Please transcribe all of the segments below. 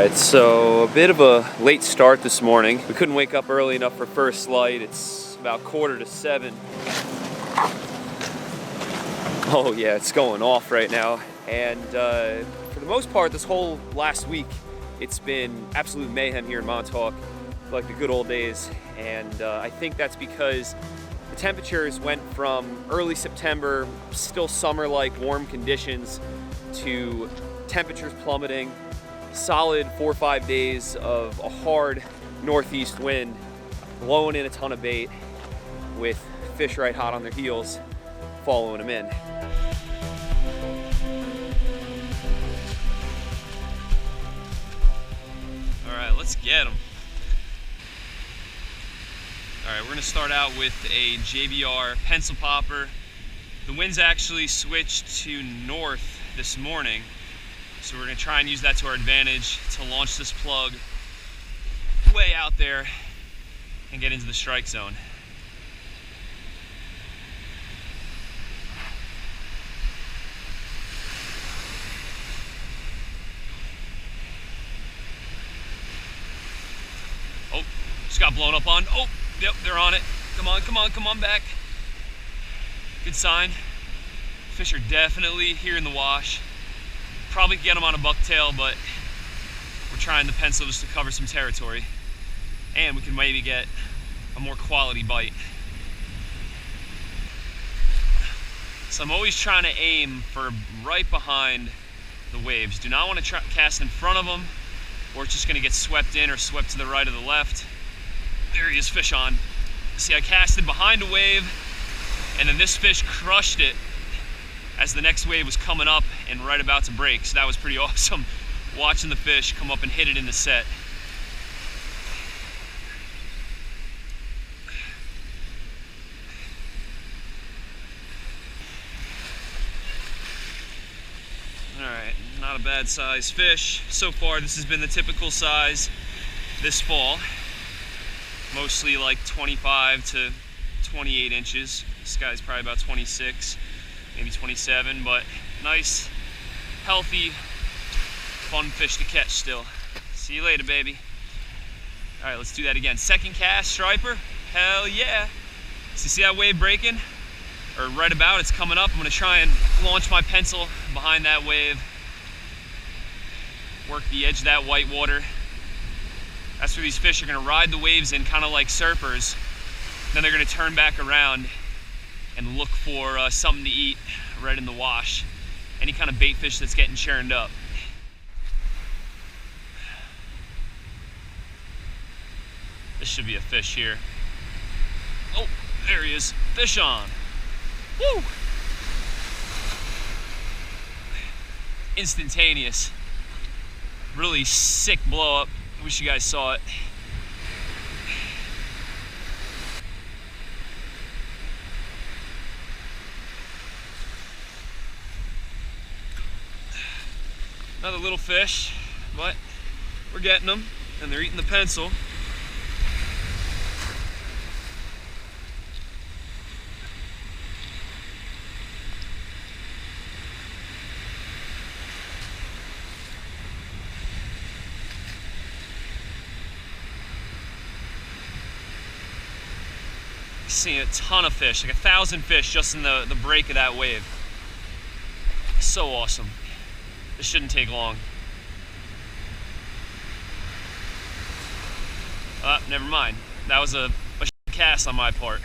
Alright, so a bit of a late start this morning. We couldn't wake up early enough for first light. It's about 6:45. Oh yeah, it's going off right now. And for the most part, this whole last week, it's been absolute mayhem here in Montauk, like the good old days. And I think that's because the temperatures went from early September, still summer-like warm conditions, to temperatures plummeting, solid 4 or 5 days of a hard northeast wind, blowing in a ton of bait, with fish right hot on their heels, following them in. All right, let's get them. All right, we're gonna start out with a JBR pencil popper. The wind's actually switched to north this morning, so we're gonna try and use that to our advantage to launch this plug way out there and get into the strike zone. Oh, just got blown up on. Oh, yep, they're on it. Come on, come on, come on back. Good sign. Fish are definitely here in the wash. Probably get them on a bucktail, but we're trying the pencil just to cover some territory. And we can maybe get a more quality bite. So I'm always trying to aim for right behind the waves. Do not want to cast in front of them, or it's just going to get swept in or swept to the right or the left. There he is, fish on. See, I casted behind a wave, and then this fish crushed it as the next wave was coming up and right about to break. So that was pretty awesome, watching the fish come up and hit it in the set. All right, not a bad size fish. So far, this has been the typical size this fall. Mostly like 25 to 28 inches. This guy's probably about 26. Maybe 27, but nice, healthy, fun fish to catch still. See you later, baby. All right, let's do that again. Second cast, striper, hell yeah. So you see that wave breaking? Or right about, it's coming up. I'm gonna try and launch my pencil behind that wave. Work the edge of that white water. That's where these fish are gonna ride the waves in, kind of like surfers. Then they're gonna turn back around and look for something to eat right in the wash. Any kind of bait fish that's getting churned up. This should be a fish here. Oh, there he is, fish on. Woo! Instantaneous. Really sick blow up. Wish you guys saw it. Another little fish, but we're getting them, and they're eating the pencil. Seeing a ton of fish, like 1,000 fish just in the break of that wave. So awesome. This shouldn't take long. Never mind. That was a cast on my part.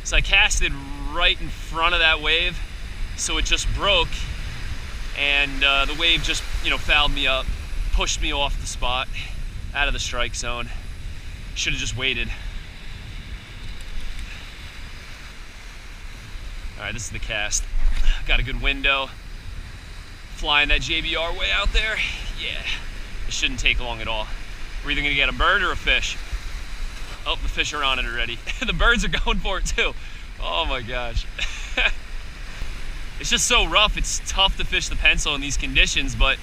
So I casted right in front of that wave, so it just broke, and the wave just, fouled me up, pushed me off the spot, out of the strike zone. Should have just waited. All right, this is the cast. Got a good window. Flying that JBR way out there. Yeah, it shouldn't take long at all. We're either gonna get a bird or a fish. Oh, the fish are on it already. The birds are going for it too. Oh my gosh. It's just so rough. It's tough to fish the pencil in these conditions, but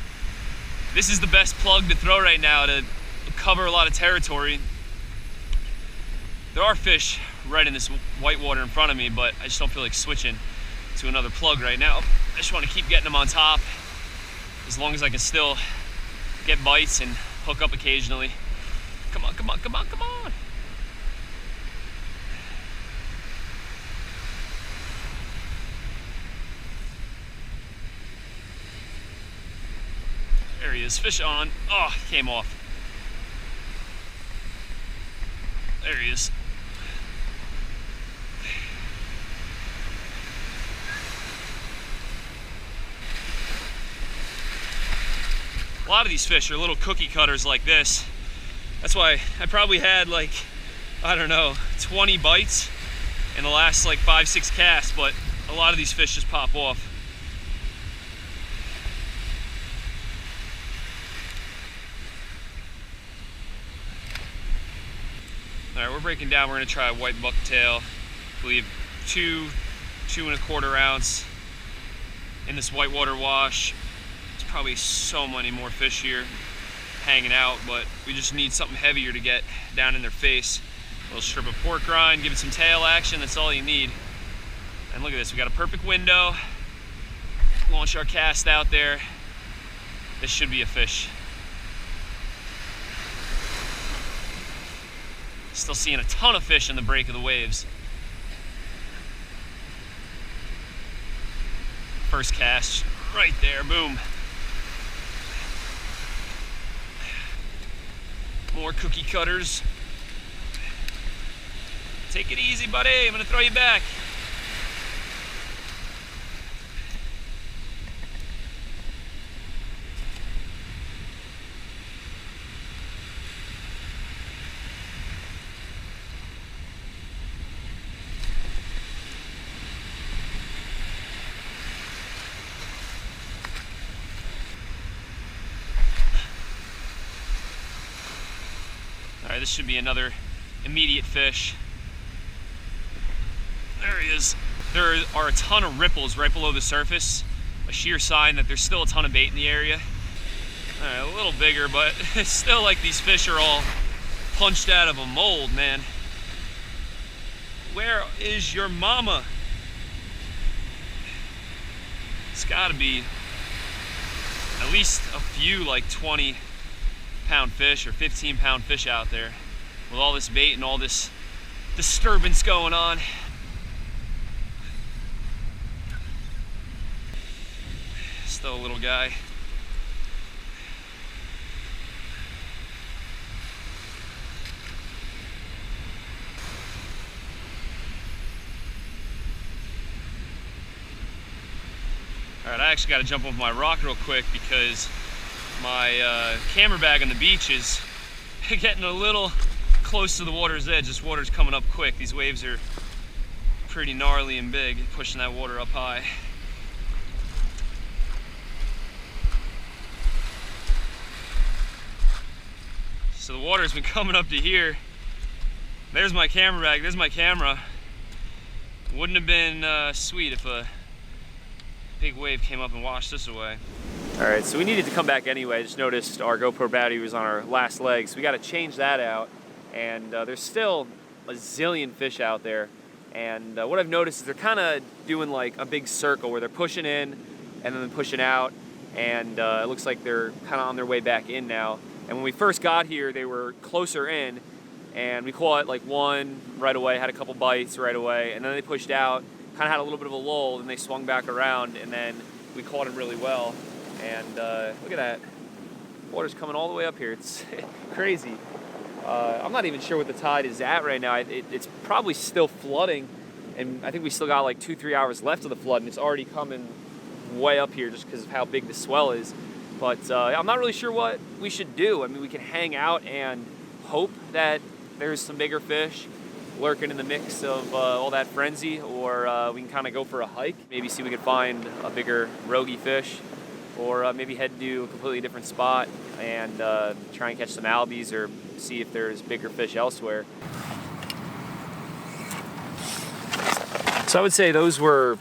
this is the best plug to throw right now to cover a lot of territory. There are fish right in this white water in front of me, but I just don't feel like switching to another plug right now. I just want to keep getting them on top as long as I can still get bites and hook up occasionally. Come on, come on, come on, come on. There he is, fish on. Oh, came off. There he is. A lot of these fish are little cookie cutters like this. That's why I probably had like, I don't know, 20 bites in the last like 5-6 casts, but a lot of these fish just pop off. All right, we're breaking down. We're gonna try a white bucktail. I believe 2.25 ounce in this whitewater wash. There's probably so many more fish here hanging out, but we just need something heavier to get down in their face. A little strip of pork rind, give it some tail action, that's all you need. And look at this, we got a perfect window. Launch our cast out there. This should be a fish. Still seeing a ton of fish in the break of the waves. First cast, right there, boom. More cookie cutters. Take it easy, buddy, I'm gonna throw you back. All right, this should be another immediate fish. There he is. There are a ton of ripples right below the surface, a sheer sign that there's still a ton of bait in the area. All right, a little bigger, but it's still like these fish are all punched out of a mold, man. Where is your mama? It's gotta be at least a few like 20-pound fish or 15-pound fish out there with all this bait and all this disturbance going on. Still a little guy. All right, I actually got to jump off my rock real quick because my camera bag on the beach is getting a little close to the water's edge. This water's coming up quick. These waves are pretty gnarly and big, pushing that water up high. So the water's been coming up to here. There's my camera bag, there's my camera. Wouldn't have been sweet if a big wave came up and washed this away. All right, so we needed to come back anyway. I just noticed our GoPro battery was on our last leg, so we got to change that out. And there's still a zillion fish out there. And what I've noticed is they're kind of doing like a big circle where they're pushing in and then pushing out. And it looks like they're kind of on their way back in now. And when we first got here, they were closer in, and we caught like one right away, had a couple bites right away, and then they pushed out, kind of had a little bit of a lull, and they swung back around, and then we caught them really well. And look at that, water's coming all the way up here. It's crazy. I'm not even sure what the tide is at right now. It's probably still flooding, and I think we still got like 2-3 hours left of the flood, and it's already coming way up here just because of how big the swell is. But I'm not really sure what we should do. I mean, we can hang out and hope that there's some bigger fish lurking in the mix of all that frenzy, or we can kind of go for a hike, maybe see if we can find a bigger rogie fish, or maybe head to a completely different spot and try and catch some albies or see if there's bigger fish elsewhere. So I would say those were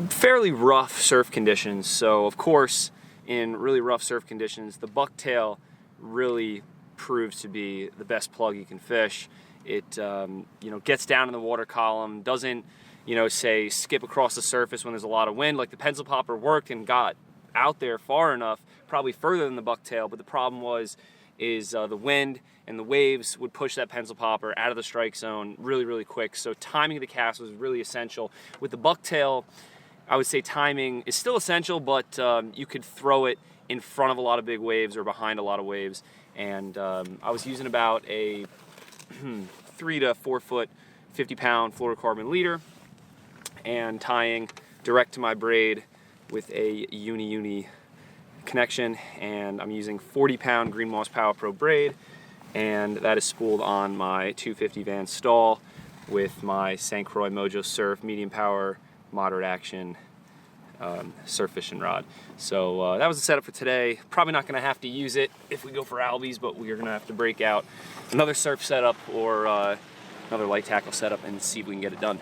fairly rough surf conditions. So of course, in really rough surf conditions, the bucktail really proves to be the best plug you can fish. It gets down in the water column, doesn't say skip across the surface when there's a lot of wind. Like the pencil popper worked and got out there far enough, probably further than the bucktail, but the problem was is the wind and the waves would push that pencil popper out of the strike zone really, really quick. So timing the cast was really essential. With the bucktail, I would say timing is still essential, but you could throw it in front of a lot of big waves or behind a lot of waves. And I was using about a 3 to 4 foot, 50-pound fluorocarbon leader and tying direct to my braid with a uni connection, and I'm using 40-pound Green Moss Power Pro braid, and that is spooled on my 250 Van Stahl with my St. Croix Mojo Surf medium power, moderate action surf fishing rod. So that was the setup for today. Probably not going to have to use it if we go for albies, but we're going to have to break out another surf setup or another light tackle setup and see if we can get it done.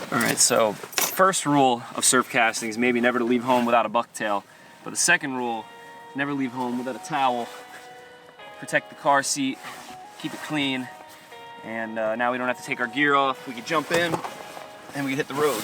Alright, so first rule of surf casting is maybe never to leave home without a bucktail. But the second rule, never leave home without a towel. Protect the car seat, keep it clean, and now we don't have to take our gear off. We can jump in and we can hit the road.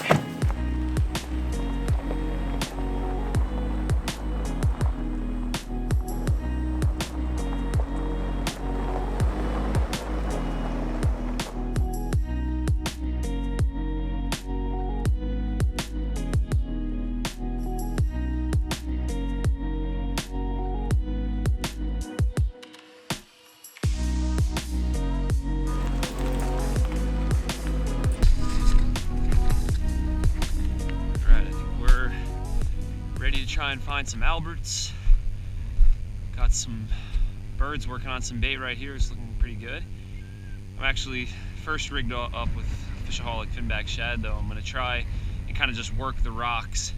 Try and find some Alberts. Got some birds working on some bait right here. It's looking pretty good. I'm actually first rigged up with FishAholic finback shad though. I'm going to try and kind of just work the rocks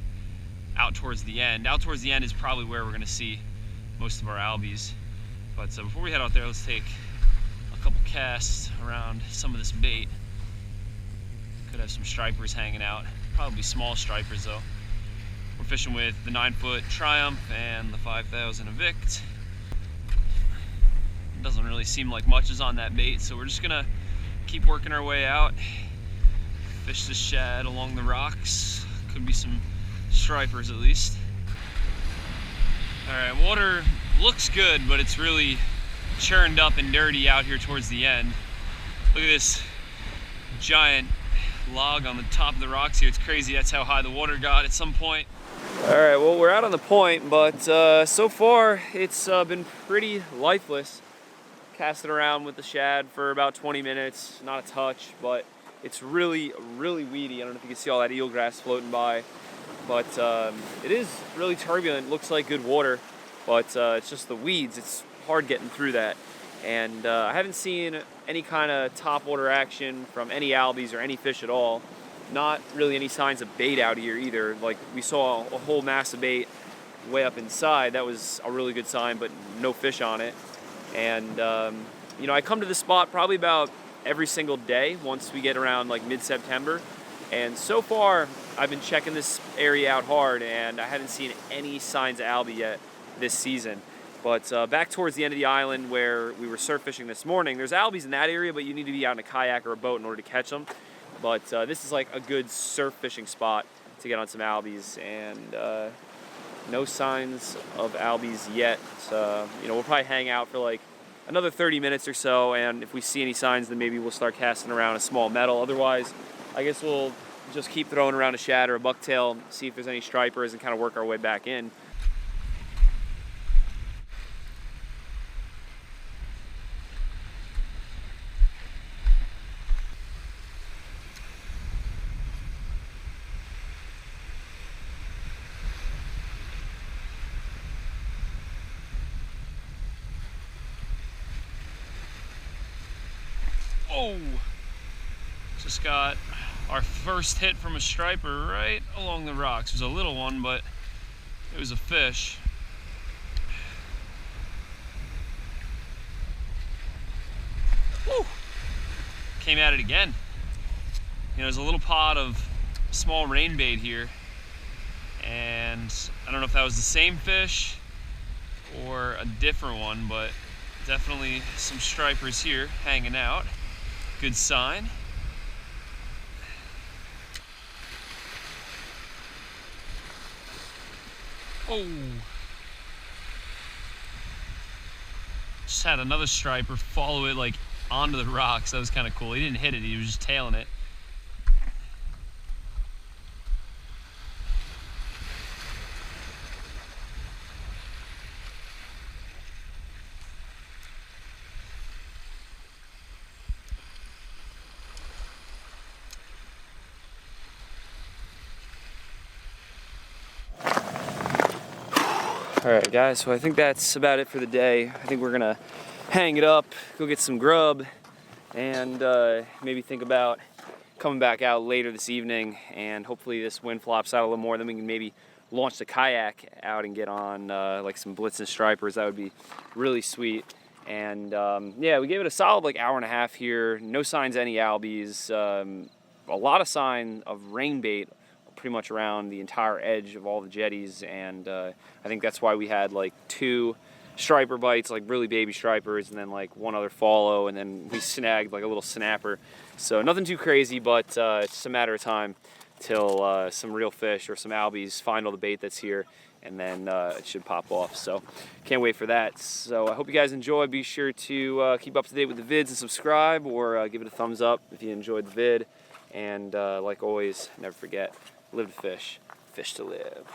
out towards the end. Out towards the end is probably where we're going to see most of our albies. But before we head out there, let's take a couple casts around some of this bait. Could have some stripers hanging out. Probably small stripers though. We're fishing with the 9-foot Triumph and the 5000 Evict. It doesn't really seem like much is on that bait, so we're just gonna keep working our way out. Fish this shad along the rocks. Could be some stripers at least. Alright, water looks good, but it's really churned up and dirty out here towards the end. Look at this giant log on the top of the rocks here. It's crazy, that's how high the water got at some point. Alright, well, we're out on the point, but so far it's been pretty lifeless. Casting around with the shad for about 20 minutes, not a touch, but it's really weedy. I don't know if you can see all that eelgrass floating by, but it is really turbulent. Looks like good water, but it's just the weeds. It's hard getting through that. And I haven't seen any kind of topwater action from any albies or any fish at all. Not really any signs of bait out here either. Like, we saw a whole mass of bait way up inside. That was a really good sign, but no fish on it. And you know, I come to this spot probably about every single day once we get around like mid-September. And so far, I've been checking this area out hard, and I haven't seen any signs of albie yet this season. But back towards the end of the island where we were surf fishing this morning, there's albies in that area, but you need to be out in a kayak or a boat in order to catch them. But this is like a good surf fishing spot to get on some albies, and no signs of albies yet. You know, we'll probably hang out for like another 30 minutes or so, and if we see any signs, then maybe we'll start casting around a small metal. Otherwise, I guess we'll just keep throwing around a shad or a bucktail, see if there's any stripers, and kind of work our way back in. Oh, just got our first hit from a striper right along the rocks. It was a little one, but it was a fish. Woo! Came at it again. You know, there's a little pod of small rain bait here, and I don't know if that was the same fish or a different one, but definitely some stripers here hanging out. Good sign. Oh. Just had another striper follow it like onto the rocks. That was kind of cool. He didn't hit it, he was just tailing it. Alright guys, so I think that's about it for the day. I think we're gonna hang it up, go get some grub, and maybe think about coming back out later this evening, and hopefully this wind flops out a little more, then we can maybe launch the kayak out and get on like some blitz and stripers. That would be really sweet. And yeah, we gave it a solid like hour and a half here. No signs of any albies. A lot of sign of rain bait pretty much around the entire edge of all the jetties, and I think that's why we had like 2 striper bites, like really baby stripers, and then like 1 other follow, and then we snagged like a little snapper. So nothing too crazy, but it's just a matter of time till some real fish or some albies find all the bait that's here, and then it should pop off. So can't wait for that. So I hope you guys enjoy. Be sure to keep up to date with the vids and subscribe, or give it a thumbs up if you enjoyed the vid. And like always, never forget, live to fish, fish to live.